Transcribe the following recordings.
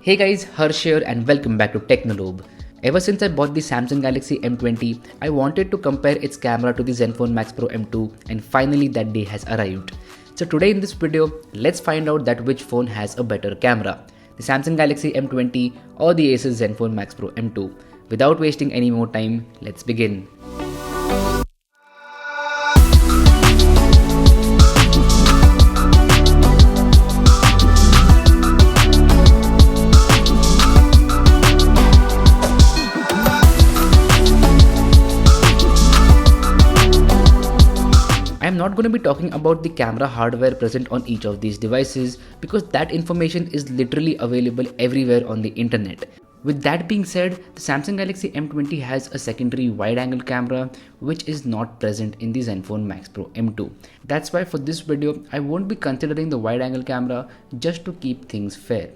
Hey guys, Harsh here and welcome back to Technolobe. Ever since I bought the Samsung Galaxy M20, I wanted to compare its camera to the Zenfone Max Pro M2 and finally that day has arrived. So today in this video, let's find out that which phone has a better camera, the Samsung Galaxy M20 or the Asus Zenfone Max Pro M2. Without wasting any more time, let's begin. I am not going to be talking about the camera hardware present on each of these devices because that information is literally available everywhere on the internet. With that being said, the Samsung Galaxy M20 has a secondary wide-angle camera which is not present in the Zenfone Max Pro M2. That's why for this video, I won't be considering the wide-angle camera just to keep things fair.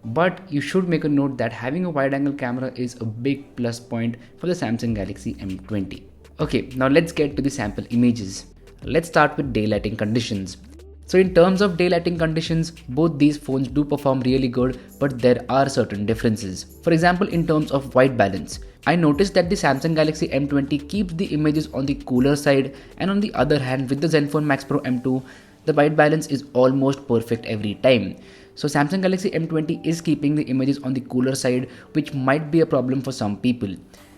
But you should make a note that having a wide-angle camera is a big plus point for the Samsung Galaxy M20. Okay, now let's get to the sample images. Let's start with daylighting conditions. So in terms of daylighting conditions, both these phones do perform really good, but there are certain differences. For example, in terms of white balance, I noticed that the Samsung Galaxy M20 keeps the images on the cooler side, and on the other hand with the Zenfone Max Pro M2, the white balance is almost perfect every time. So Samsung Galaxy M20 is keeping the images on the cooler side, which might be a problem for some people.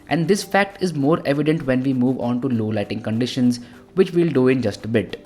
And this fact is more evident when we move on to low lighting conditions, which we'll do in just a bit.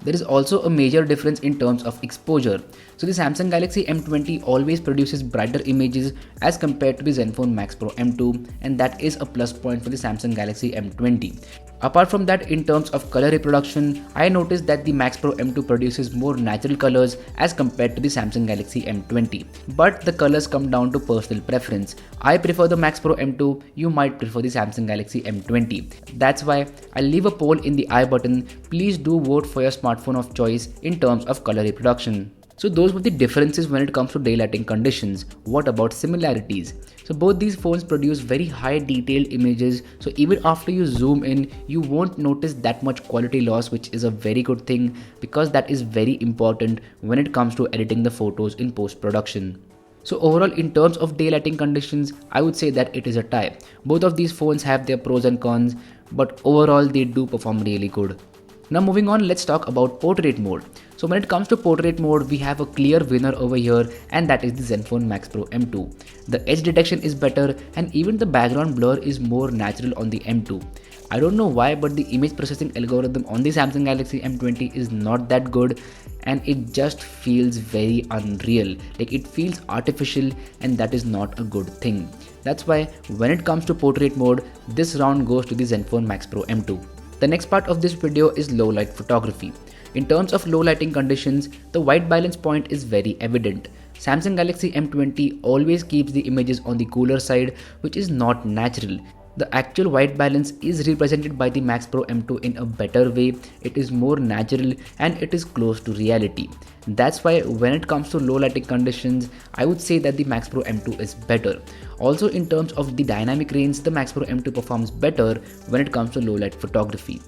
There is also a major difference in terms of exposure. So the Samsung Galaxy M20 always produces brighter images as compared to the Zenfone Max Pro M2, and that is a plus point for the Samsung Galaxy M20. Apart from that, in terms of color reproduction, I noticed that the Max Pro M2 produces more natural colors as compared to the Samsung Galaxy M20. But the colors come down to personal preference. I prefer the Max Pro M2, you might prefer the Samsung Galaxy M20. That's why I'll leave a poll in the I button. Please do vote for your smartphone of choice in terms of color reproduction. So those were the differences when it comes to daylighting conditions. What about similarities? So both these phones produce very high detailed images, so even after you zoom in, you won't notice that much quality loss, which is a very good thing because that is very important when it comes to editing the photos in post-production. So overall, in terms of daylighting conditions, I would say that it is a tie. Both of these phones have their pros and cons, but overall they do perform really good. Now moving on, let's talk about portrait mode. So when it comes to portrait mode, we have a clear winner over here, and that is the Zenfone Max Pro M2. The edge detection is better and even the background blur is more natural on the M2. I don't know why, but the image processing algorithm on the Samsung Galaxy M20 is not that good and it just feels very unreal. Like it feels artificial, and that is not a good thing. That's why when it comes to portrait mode, this round goes to the Zenfone Max Pro M2. The next part of this video is low light photography. In terms of low lighting conditions, the white balance point is very evident. Samsung Galaxy M20 always keeps the images on the cooler side, which is not natural. The actual white balance is represented by the Max Pro M2 in a better way. It is more natural and it is close to reality. That's why when it comes to low lighting conditions, I would say that the Max Pro M2 is better. Also in terms of the dynamic range, the Max Pro M2 performs better when it comes to low light photography.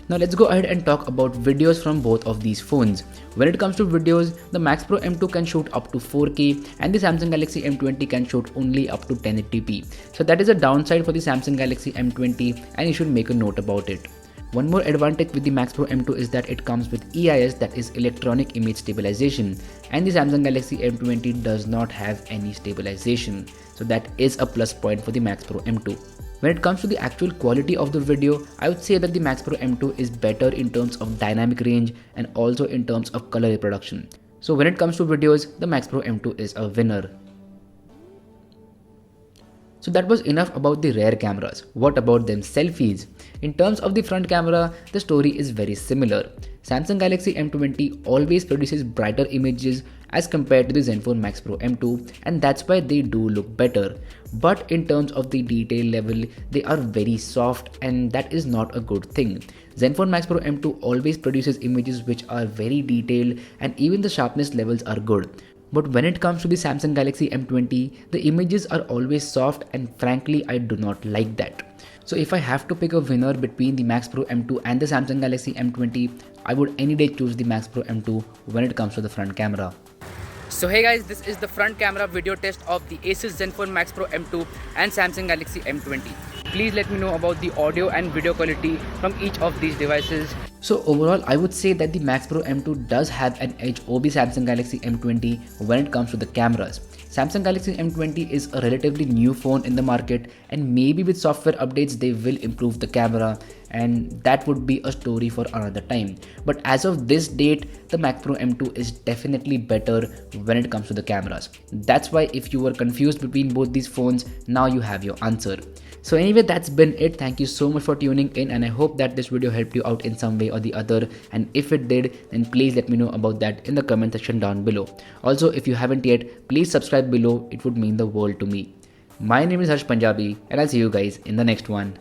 Now let's go ahead and talk about videos from both of these phones. When it comes to videos, the Max Pro M2 can shoot up to 4K and the Samsung Galaxy M20 can shoot only up to 1080p. So that is a downside for the Samsung Galaxy M20 and you should make a note about it. One more advantage with the Max Pro M2 is that it comes with EIS, that is electronic image stabilization, and the Samsung Galaxy M20 does not have any stabilization. So that is a plus point for the Max Pro M2. When it comes to the actual quality of the video, I would say that the Max Pro M2 is better in terms of dynamic range and also in terms of color reproduction. So when it comes to videos, the Max Pro M2 is a winner. So that was enough about the rear cameras. What about them selfies? In terms of the front camera, the story is very similar. Samsung Galaxy M20 always produces brighter images as compared to the Zenfone Max Pro M2, and that's why they do look better. But in terms of the detail level, they are very soft and that is not a good thing. Zenfone Max Pro M2 always produces images which are very detailed and even the sharpness levels are good. But when it comes to the Samsung Galaxy M20, the images are always soft and frankly I do not like that. So if I have to pick a winner between the Max Pro M2 and the Samsung Galaxy M20, I would any day choose the Max Pro M2 when it comes to the front camera. So hey guys, this is the front camera video test of the Asus Zenfone Max Pro M2 and Samsung Galaxy M20. Please let me know about the audio and video quality from each of these devices. So overall, I would say that the Max Pro M2 does have an edge over Samsung Galaxy M20 when it comes to the cameras. Samsung Galaxy M20 is a relatively new phone in the market, and maybe with software updates they will improve the camera, and that would be a story for another time. But as of this date, the Mac Pro M2 is definitely better when it comes to the cameras. That's why if you were confused between both these phones, now you have your answer. So anyway, that's been it. Thank you so much for tuning in, and I hope that this video helped you out in some way or the other, and if it did, then please let me know about that in the comment section down below. Also, if you haven't yet, please subscribe below. It would mean the world to me. My name is Harsh Punjabi, and I'll see you guys in the next one.